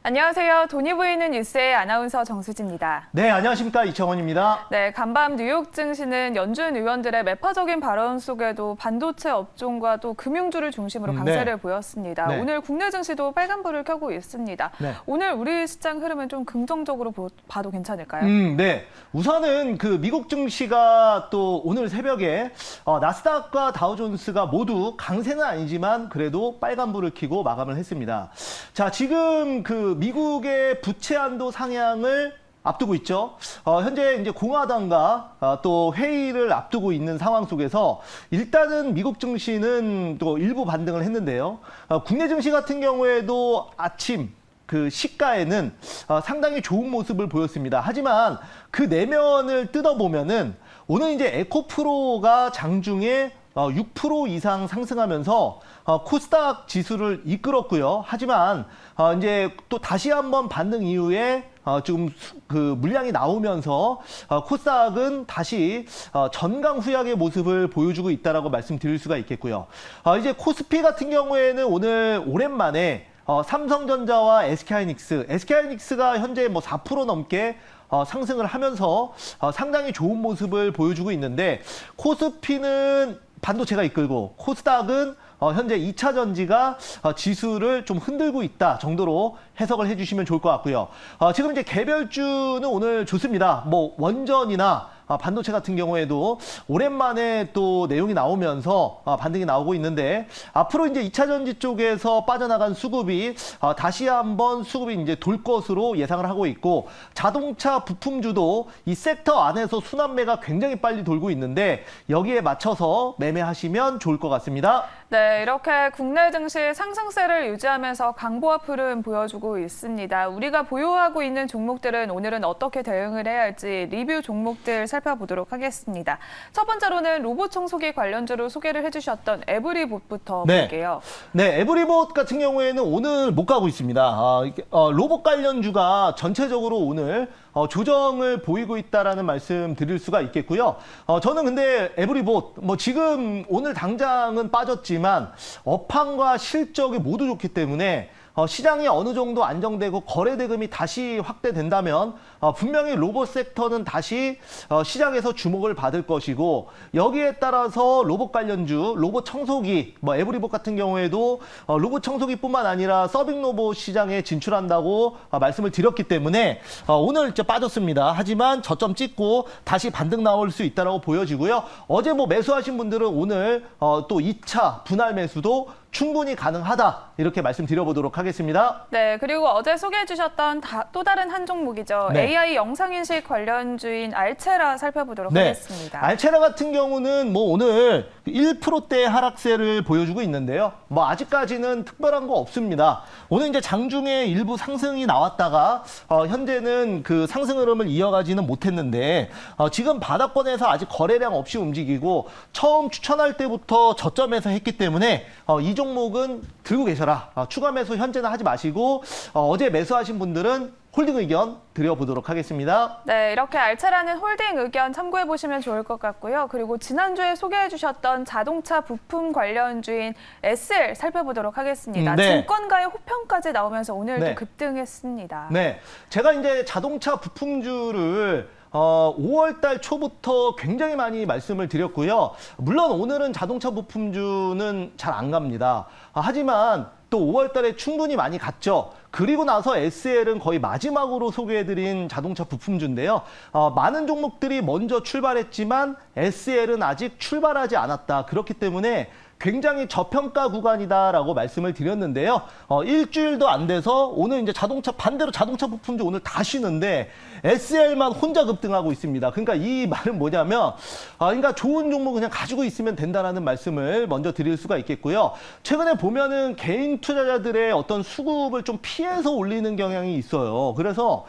안녕하세요. 돈이 보이는 뉴스의 아나운서 정수지입니다. 네, 안녕하십니까. 이청원입니다. 네, 간밤 뉴욕 증시는 연준 의원들의 매파적인 발언 속에도 반도체 업종과 또 금융주를 중심으로 강세를 보였습니다. 네. 오늘 국내 증시도 빨간불을 켜고 있습니다. 네. 오늘 우리 시장 흐름은 좀 긍정적으로 봐도 괜찮을까요? 네. 우선은 그 미국 증시가 또 오늘 새벽에 나스닥과 다우존스가 모두 강세는 아니지만 그래도 빨간불을 켜고 마감을 했습니다. 자, 지금 그 미국의 부채 한도 상향을 앞두고 있죠. 현재 이제 공화당과 또 회의를 앞두고 있는 상황 속에서 일단은 미국 증시는 또 일부 반등을 했는데요. 국내 증시 같은 경우에도 아침 그 시가에는 상당히 좋은 모습을 보였습니다. 하지만 그 내면을 뜯어보면은 오늘 이제 에코프로가 장중에 6% 이상 상승하면서 코스닥 지수를 이끌었고요. 하지만 이제 또 다시 한번 반등 이후에 지금 그 물량이 나오면서 코스닥은 다시 전강 후약의 모습을 보여주고 있다라고 말씀드릴 수가 있겠고요. 이제 코스피 같은 경우에는 오늘 오랜만에 삼성전자와 SK하이닉스가 현재 뭐 4% 넘게 상승을 하면서 상당히 좋은 모습을 보여주고 있는데 코스피는 반도체가 이끌고 코스닥은 현재 2차 전지가 지수를 좀 흔들고 있다 정도로 해석을 해주시면 좋을 것 같고요. 지금 이제 개별주는 오늘 좋습니다. 뭐 원전이나 반도체 같은 경우에도 오랜만에 또 내용이 나오면서 반등이 나오고 있는데 앞으로 이제 2차 전지 쪽에서 빠져나간 수급이 다시 한번 수급이 이제 돌 것으로 예상을 하고 있고 자동차 부품주도 이 섹터 안에서 순환매가 굉장히 빨리 돌고 있는데 여기에 맞춰서 매매하시면 좋을 것 같습니다. 네, 이렇게 국내 증시 상승세를 유지하면서 강보합 흐름 보여주고 있습니다. 우리가 보유하고 있는 종목들은 오늘은 어떻게 대응을 해야 할지 리뷰 종목들 살펴보도록 하겠습니다. 첫 번째로는 로봇 청소기 관련주로 소개를 해주셨던 에브리봇부터 볼게요. 네, 에브리봇 같은 경우에는 오늘 못 가고 있습니다. 로봇 관련주가 전체적으로 오늘 조정을 보이고 있다라는 말씀 드릴 수가 있겠고요. 저는 근데 에브리봇 뭐 지금 오늘 당장은 빠졌지만 업황과 실적이 모두 좋기 때문에 시장이 어느 정도 안정되고 거래 대금이 다시 확대된다면 분명히 로봇 섹터는 다시 시장에서 주목을 받을 것이고 여기에 따라서 로봇 관련주, 로봇 청소기, 뭐 에브리봇 같은 경우에도 로봇 청소기뿐만 아니라 서빙 로봇 시장에 진출한다고 말씀을 드렸기 때문에 오늘 이제 빠졌습니다. 하지만 저점 찍고 다시 반등 나올 수 있다라고 보여지고요. 어제 뭐 매수하신 분들은 오늘 또 2차 분할 매수도 충분히 가능하다 이렇게 말씀드려보도록 하겠습니다. 네, 그리고 어제 소개해주셨던 또 다른 한 종목이죠. 네. AI 영상인식 관련주인 알체라 살펴보도록 하겠습니다. 알체라 같은 경우는 뭐 오늘 1%대 하락세를 보여주고 있는데요. 뭐 아직까지는 특별한 거 없습니다. 오늘 이제 장중에 일부 상승이 나왔다가 현재는 그 상승 흐름을 이어가지는 못했는데 지금 바닥권에서 아직 거래량 없이 움직이고 처음 추천할 때부터 저점에서 했기 때문에 이 종목은 들고 계셔라. 추가 매수 현재는 하지 마시고 어제 매수하신 분들은 홀딩 의견 드려보도록 하겠습니다. 네, 이렇게 알체라는 홀딩 의견 참고해보시면 좋을 것 같고요. 그리고 지난주에 소개해주셨던 자동차 부품 관련주인 SL 살펴보도록 하겠습니다. 증권가의 호평까지 나오면서 오늘도 급등했습니다. 네, 제가 이제 자동차 부품주를 5월 달 초부터 굉장히 많이 말씀을 드렸고요. 물론 오늘은 자동차 부품주는 잘 안 갑니다. 하지만 또 5월 달에 충분히 많이 갔죠. 그리고 나서 SL은 거의 마지막으로 소개해드린 자동차 부품주인데요. 많은 종목들이 먼저 출발했지만 SL은 아직 출발하지 않았다. 그렇기 때문에 굉장히 저평가 구간이다라고 말씀을 드렸는데요. 일주일도 안 돼서 오늘 이제 반대로 자동차 부품주 오늘 다 쉬는데 SL만 혼자 급등하고 있습니다. 그러니까 이 말은 뭐냐면, 그러니까 좋은 종목 그냥 가지고 있으면 된다라는 말씀을 먼저 드릴 수가 있겠고요. 최근에 보면은 개인 투자자들의 어떤 수급을 좀 피해서 올리는 경향이 있어요. 그래서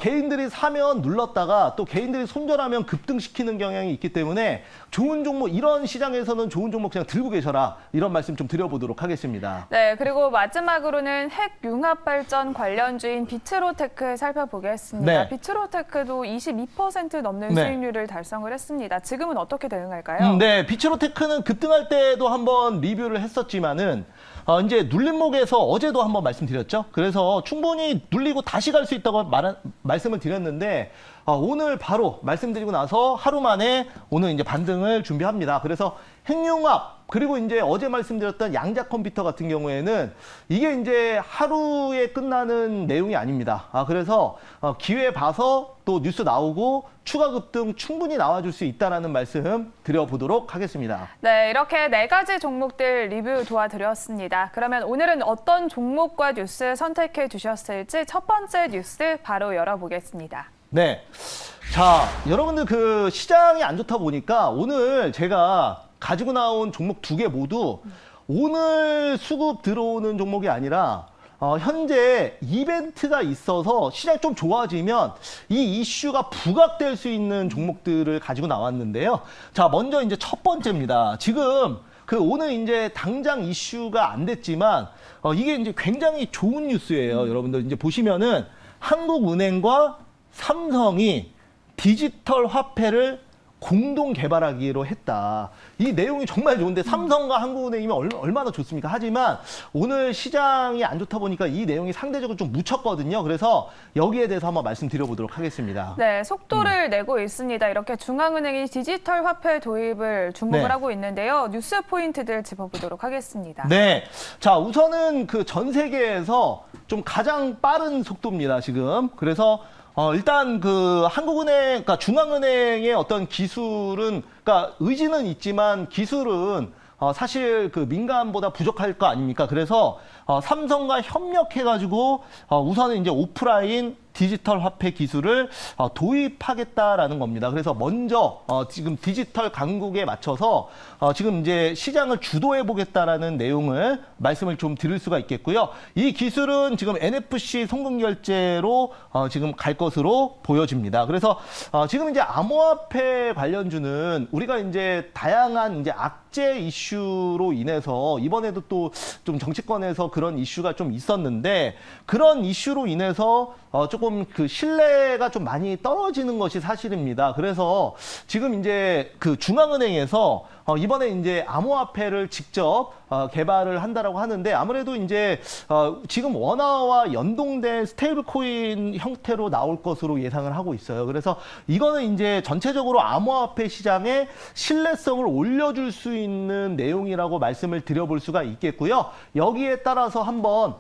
개인들이 사면 눌렀다가 또 개인들이 손절하면 급등시키는 경향이 있기 때문에 좋은 종목, 이런 시장에서는 좋은 종목 그냥 들고 계셔라. 지켜라. 이런 말씀 좀 드려보도록 하겠습니다. 네, 그리고 마지막으로는 핵융합발전 관련주인 비트로테크 살펴보겠습니다. 네. 비트로테크도 22% 넘는 네. 수익률을 달성을 했습니다. 지금은 어떻게 대응할까요? 네, 비트로테크는 급등할 때도 한번 리뷰를 했었지만은 이제 눌림목에서 어제도 한번 말씀드렸죠. 그래서 충분히 눌리고 다시 갈 수 있다고 말씀을 드렸는데 오늘 바로 말씀드리고 나서 하루 만에 오늘 이제 반등을 준비합니다. 그래서 핵융합 그리고 이제 어제 말씀드렸던 양자 컴퓨터 같은 경우에는 이게 이제 하루에 끝나는 내용이 아닙니다. 그래서 기회 봐서 또 뉴스 나오고 추가 급등 충분히 나와줄 수 있다라는 말씀 드려보도록 하겠습니다. 네, 이렇게 4가지 종목들 리뷰 도와드렸습니다. 그러면 오늘은 어떤 종목과 뉴스 선택해 주셨을지 첫 번째 뉴스 바로 열어보겠습니다. 네. 자, 여러분들 그 시장이 안 좋다 보니까 오늘 제가 가지고 나온 종목 2개 모두 오늘 수급 들어오는 종목이 아니라 현재 이벤트가 있어서 시장이 좀 좋아지면 이 이슈가 부각될 수 있는 종목들을 가지고 나왔는데요. 자, 먼저 이제 첫 번째입니다. 지금 그 오늘 이제 당장 이슈가 안 됐지만 이게 이제 굉장히 좋은 뉴스예요. 여러분들 이제 보시면은 한국은행과 삼성이 디지털 화폐를 공동 개발하기로 했다. 이 내용이 정말 좋은데 삼성과 한국은행이면 얼마나 좋습니까? 하지만 오늘 시장이 안 좋다 보니까 이 내용이 상대적으로 좀 묻혔거든요. 그래서 여기에 대해서 한번 말씀드려보도록 하겠습니다. 네, 속도를 내고 있습니다. 이렇게 중앙은행이 디지털 화폐 도입을 주목을 네. 하고 있는데요. 뉴스 포인트들 짚어보도록 하겠습니다. 네. 자, 우선은 그 전 세계에서 좀 가장 빠른 속도입니다, 지금. 그래서 일단 그 한국은행, 그러니까 중앙은행의 어떤 기술은, 그러니까 의지는 있지만 기술은 사실 그 민간보다 부족할 거 아닙니까? 그래서 삼성과 협력해가지고 우선은 이제 오프라인 디지털 화폐 기술을 도입하겠다라는 겁니다. 그래서 먼저 지금 디지털 강국에 맞춰서 지금 이제 시장을 주도해 보겠다라는 내용을 말씀을 좀 드릴 수가 있겠고요. 이 기술은 지금 NFC 송금 결제로 지금 갈 것으로 보여집니다. 그래서 지금 이제 암호화폐 관련주는 우리가 이제 다양한 이제 악재 이슈로 인해서 이번에도 또 좀 정치권에서 그런 이슈가 좀 있었는데 그런 이슈로 인해서 조금 그 신뢰가 좀 많이 떨어지는 것이 사실입니다. 그래서 지금 이제 그 중앙은행에서 이번에 이제 암호화폐를 직접 개발을 한다라고 하는데 아무래도 이제 지금 원화와 연동된 스테이블 코인 형태로 나올 것으로 예상을 하고 있어요. 그래서 이거는 이제 전체적으로 암호화폐 시장의 신뢰성을 올려줄 수 있는 내용이라고 말씀을 드려볼 수가 있겠고요. 여기에 따라서 한번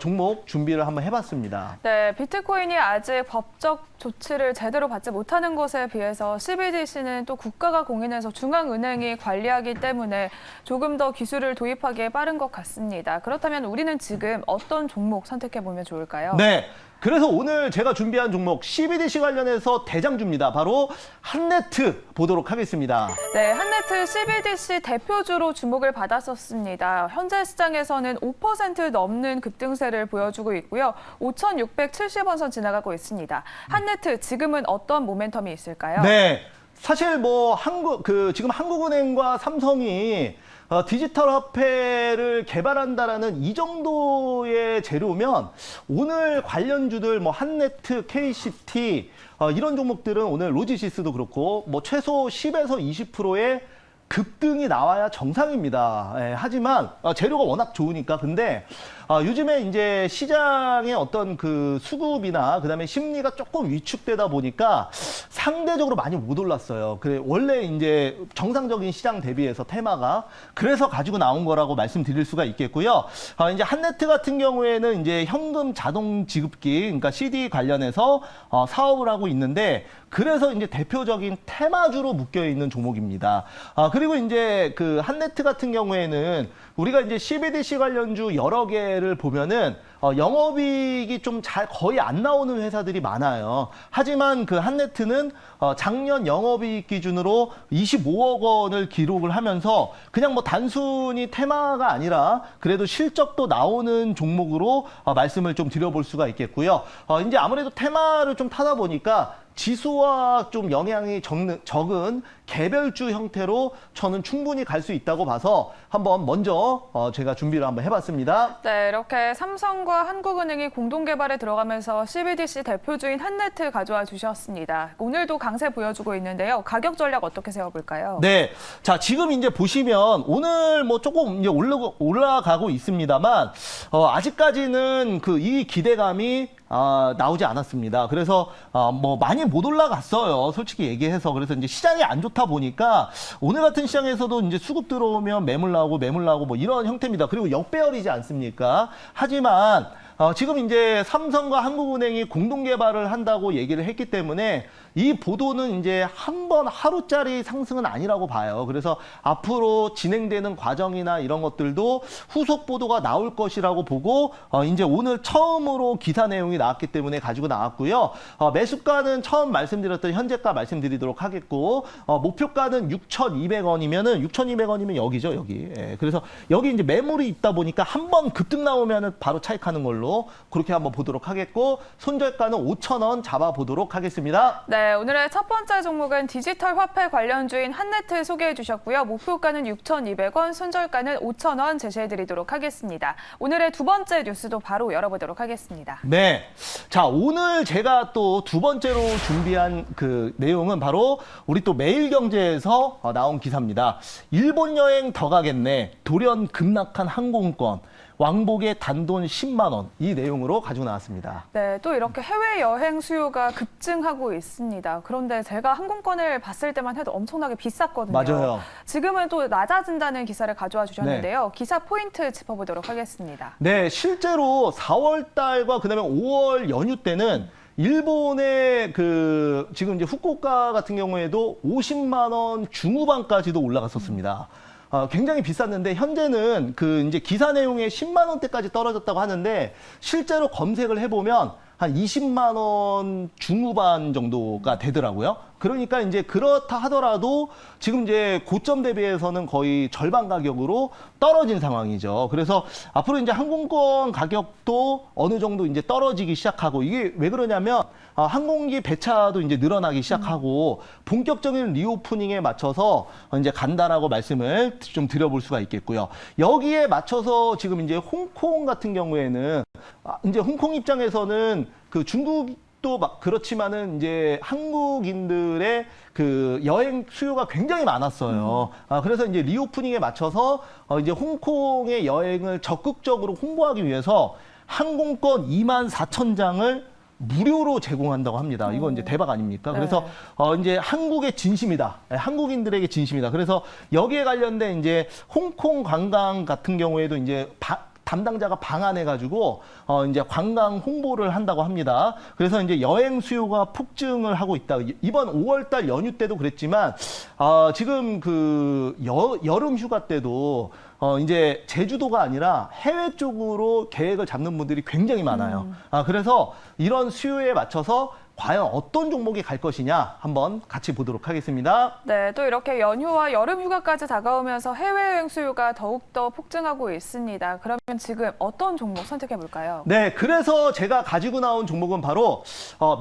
종목 준비를 한번 해봤습니다. 네, 비트코인이 아직 법적 조치를 제대로 받지 못하는 것에 비해서 CBDC는 또 국가가 공인해서 중앙은행이 관리하기 때문에 조금 더 기술을 도입하기에 빠른 것 같습니다. 그렇다면 우리는 지금 어떤 종목 선택해보면 좋을까요? 네. 그래서 오늘 제가 준비한 종목 CBDC 관련해서 대장주입니다. 바로 한네트 보도록 하겠습니다. 네, 한네트 CBDC 대표주로 주목을 받았었습니다. 현재 시장에서는 5% 넘는 급등세를 보여주고 있고요. 5,670원 선 지나가고 있습니다. 한네트 지금은 어떤 모멘텀이 있을까요? 네. 사실 뭐 지금 한국은행과 삼성이 디지털 화폐를 개발한다라는 이 정도의 재료면 오늘 관련주들 뭐 한네트, KCT 이런 종목들은 오늘 로지시스도 그렇고 뭐 최소 10에서 20%의 급등이 나와야 정상입니다. 하지만 재료가 워낙 좋으니까. 근데 요즘에 이제 시장의 어떤 그 수급이나 그다음에 심리가 조금 위축되다 보니까 상대적으로 많이 못 올랐어요. 그래 원래 이제 정상적인 시장 대비해서 테마가 그래서 가지고 나온 거라고 말씀드릴 수가 있겠고요. 이제 한네트 같은 경우에는 이제 현금 자동 지급기, 그러니까 CD 관련해서 사업을 하고 있는데 그래서 이제 대표적인 테마주로 묶여 있는 종목입니다. 그리고 이제 그 한네트 같은 경우에는 우리가 이제 CBDC 관련주 여러 개를 보면은 영업이익이 좀 거의 안 나오는 회사들이 많아요. 하지만 그 한네트는 작년 영업이익 기준으로 25억 원을 기록을 하면서 그냥 뭐 단순히 테마가 아니라 그래도 실적도 나오는 종목으로 말씀을 좀 드려볼 수가 있겠고요. 이제 아무래도 테마를 좀 타다 보니까 지수와 좀 영향이 적은 개별주 형태로 저는 충분히 갈 수 있다고 봐서 한번 먼저 제가 준비를 한번 해봤습니다. 네, 이렇게 삼성과 한국은행이 공동 개발에 들어가면서 CBDC 대표주인 한네트 가져와 주셨습니다. 오늘도 강세 보여주고 있는데요. 가격 전략 어떻게 세워볼까요? 네, 자 지금 이제 보시면 오늘 뭐 조금 이제 올라가고 있습니다만 아직까지는 그 이 기대감이 나오지 않았습니다. 그래서 뭐 많이 못 올라갔어요. 솔직히 얘기해서. 그래서 이제 시장이 안 좋다 보니까 오늘 같은 시장에서도 이제 수급 들어오면 매물 나오고 뭐 이런 형태입니다. 그리고 역배열이지 않습니까? 하지만 지금 이제 삼성과 한국은행이 공동 개발을 한다고 얘기를 했기 때문에 이 보도는 이제 한 번 하루짜리 상승은 아니라고 봐요. 그래서 앞으로 진행되는 과정이나 이런 것들도 후속 보도가 나올 것이라고 보고 이제 오늘 처음으로 기사 내용이 나왔기 때문에 가지고 나왔고요. 매수가는 처음 말씀드렸던 현재가 말씀드리도록 하겠고 목표가는 6,200원이면 여기죠, 여기. 예, 그래서 여기 이제 매물이 있다 보니까 한 번 급등 나오면은 바로 차익하는 걸로 그렇게 한번 보도록 하겠고 손절가는 5,000원 잡아보도록 하겠습니다. 네, 오늘의 첫 번째 종목은 디지털 화폐 관련주인 한네트 소개해 주셨고요. 목표가는 6,200원, 손절가는 5,000원 제시해 드리도록 하겠습니다. 오늘의 두 번째 뉴스도 바로 열어보도록 하겠습니다. 네. 자, 오늘 제가 또 두 번째로 준비한 그 내용은 바로 우리 또 매일경제에서 나온 기사입니다. 일본 여행 더 가겠네. 돌연 급락한 항공권. 왕복의 단돈 10만 원. 이 내용으로 가지고 나왔습니다. 네, 또 이렇게 해외여행 수요가 급증하고 있습니다. 그런데 제가 항공권을 봤을 때만 해도 엄청나게 비쌌거든요. 맞아요. 지금은 또 낮아진다는 기사를 가져와 주셨는데요. 기사 포인트 짚어보도록 하겠습니다. 네, 실제로 4월 달과 그다음에 5월 연휴 때는 일본의 그 지금 이제 후쿠오카 같은 경우에도 50만 원 중후반까지도 올라갔었습니다. 굉장히 비쌌는데 현재는 그 이제 기사 내용에 10만 원대까지 떨어졌다고 하는데 실제로 검색을 해보면 한 20만 원 중후반 정도가 되더라고요. 그러니까 이제 그렇다 하더라도 지금 이제 고점 대비해서는 거의 절반 가격으로 떨어진 상황이죠. 그래서 앞으로 이제 항공권 가격도 어느 정도 이제 떨어지기 시작하고 이게 왜 그러냐면 항공기 배차도 이제 늘어나기 시작하고 본격적인 리오프닝에 맞춰서 이제 간다라고 말씀을 좀 드려볼 수가 있겠고요. 여기에 맞춰서 지금 이제 홍콩 같은 경우에는 이제 홍콩 입장에서는 그 중국도 막 그렇지만은 이제 한국인들의 그 여행 수요가 굉장히 많았어요. 그래서 이제 리오프닝에 맞춰서 이제 홍콩의 여행을 적극적으로 홍보하기 위해서 항공권 24,000장을 무료로 제공한다고 합니다. 이건 이제 대박 아닙니까? 그래서 이제 한국의 진심이다. 한국인들에게 진심이다. 그래서 여기에 관련된 이제 홍콩 관광 같은 경우에도 이제 담당자가 방한해가지고 이제 관광 홍보를 한다고 합니다. 그래서 이제 여행 수요가 폭증을 하고 있다. 이번 5월달 연휴 때도 그랬지만 지금 그 여름 휴가 때도 이제 제주도가 아니라 해외 쪽으로 계획을 잡는 분들이 굉장히 많아요. 그래서 이런 수요에 맞춰서 과연 어떤 종목이 갈 것이냐 한번 같이 보도록 하겠습니다. 네, 또 이렇게 연휴와 여름 휴가까지 다가오면서 해외여행 수요가 더욱더 폭증하고 있습니다. 그러면 지금 어떤 종목 선택해 볼까요? 네, 그래서 제가 가지고 나온 종목은 바로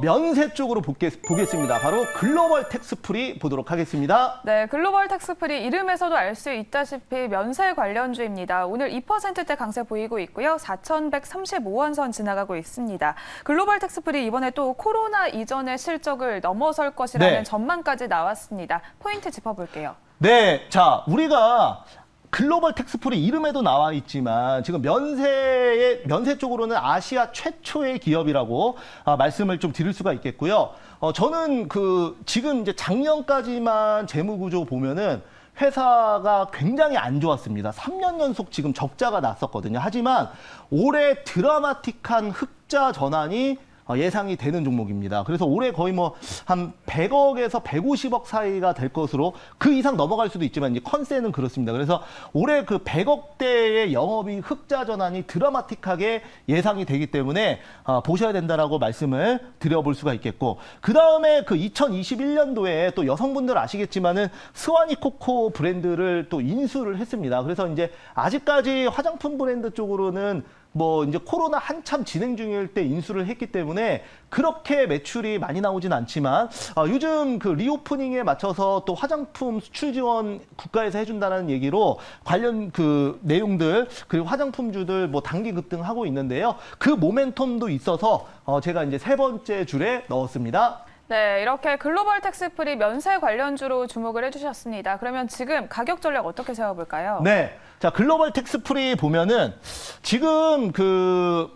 면세 쪽으로 보겠습니다. 바로 글로벌 텍스프리 보도록 하겠습니다. 네, 글로벌 텍스프리 이름에서도 알 수 있다시피 면세 관련주입니다. 오늘 2%대 강세 보이고 있고요. 4,135원 선 지나가고 있습니다. 글로벌 텍스프리 이번에 또 코로나 이전의 실적을 넘어설 것이라는 전망까지 나왔습니다. 포인트 짚어볼게요. 네, 자 우리가 글로벌 텍스프리 이름에도 나와 있지만 지금 면세 쪽으로는 아시아 최초의 기업이라고 말씀을 좀 드릴 수가 있겠고요. 저는 그 지금 이제 작년까지만 재무 구조 보면은 회사가 굉장히 안 좋았습니다. 3년 연속 지금 적자가 났었거든요. 하지만 올해 드라마틱한 흑자 전환이 예상이 되는 종목입니다. 그래서 올해 거의 뭐 한 100억에서 150억 사이가 될 것으로 그 이상 넘어갈 수도 있지만 이제 컨센은 그렇습니다. 그래서 올해 그 100억대의 영업이익 흑자 전환이 드라마틱하게 예상이 되기 때문에 보셔야 된다라고 말씀을 드려볼 수가 있겠고 그 다음에 그 2021년도에 또 여성분들 아시겠지만은 스와니코코 브랜드를 또 인수를 했습니다. 그래서 이제 아직까지 화장품 브랜드 쪽으로는 뭐 이제 코로나 한참 진행 중일 때 인수를 했기 때문에 그렇게 매출이 많이 나오진 않지만 요즘 그 리오프닝에 맞춰서 또 화장품 수출 지원 국가에서 해준다는 얘기로 관련 그 내용들 그리고 화장품주들 뭐 단기 급등하고 있는데요. 그 모멘텀도 있어서 제가 이제 세 번째 줄에 넣었습니다. 네, 이렇게 글로벌 텍스프리 면세 관련주로 주목을 해주셨습니다. 그러면 지금 가격 전략 어떻게 세워볼까요? 네. 자, 글로벌 텍스프리 보면은 지금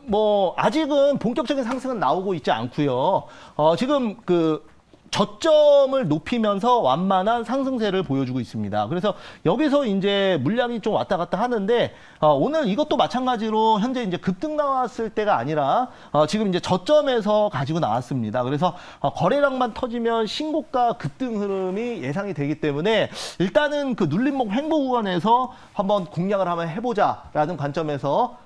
뭐 아직은 본격적인 상승은 나오고 있지 않고요. 지금 저점을 높이면서 완만한 상승세를 보여주고 있습니다. 그래서 여기서 이제 물량이 좀 왔다 갔다 하는데 오늘 이것도 마찬가지로 현재 이제 급등 나왔을 때가 아니라 지금 이제 저점에서 가지고 나왔습니다. 그래서 거래량만 터지면 신고가 급등 흐름이 예상이 되기 때문에 일단은 그 눌림목 횡보 구간에서 한번 공략을 한번 해보자라는 관점에서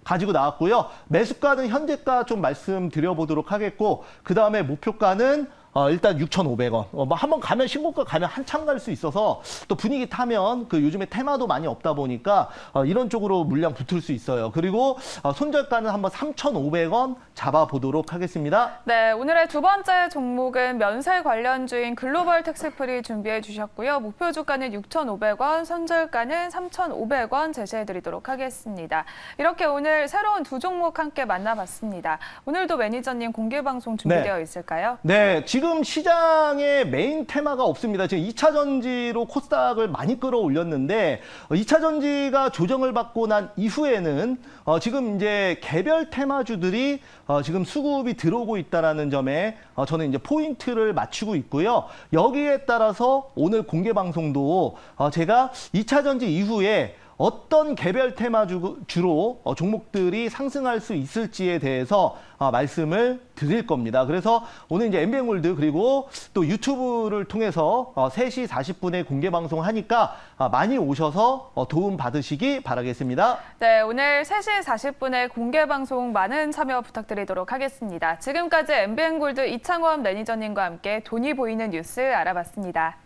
가지고 나왔고요. 매수가는 현재가 좀 말씀드려보도록 하겠고 그 다음에 목표가는 일단 6,500원. 뭐 한번 가면 신고가 가면 한참 갈 수 있어서 또 분위기 타면 그 요즘에 테마도 많이 없다 보니까 이런 쪽으로 물량 붙을 수 있어요. 그리고 손절가는 한번 3,500원 잡아보도록 하겠습니다. 네, 오늘의 두 번째 종목은 면세 관련주인 글로벌 텍스프리 준비해 주셨고요. 목표 주가는 6,500원, 손절가는 3,500원 제시해 드리도록 하겠습니다. 이렇게 오늘 새로운 두 종목 함께 만나봤습니다. 오늘도 매니저님 공개 방송 준비되어 있을까요? 네, 지금 시장에 메인 테마가 없습니다. 지금 2차 전지로 코스닥을 많이 끌어올렸는데 2차 전지가 조정을 받고 난 이후에는 지금 이제 개별 테마주들이 지금 수급이 들어오고 있다라는 점에 저는 이제 포인트를 맞추고 있고요. 여기에 따라서 오늘 공개 방송도 제가 2차 전지 이후에 어떤 개별 테마주로 종목들이 상승할 수 있을지에 대해서 말씀을 드릴 겁니다. 그래서 오늘 이제 MBN골드 그리고 또 유튜브를 통해서 3시 40분에 공개 방송하니까 많이 오셔서 도움 받으시기 바라겠습니다. 네, 오늘 3시 40분에 공개 방송 많은 참여 부탁드리도록 하겠습니다. 지금까지 MBN골드 이창원 매니저님과 함께 돈이 보이는 뉴스 알아봤습니다.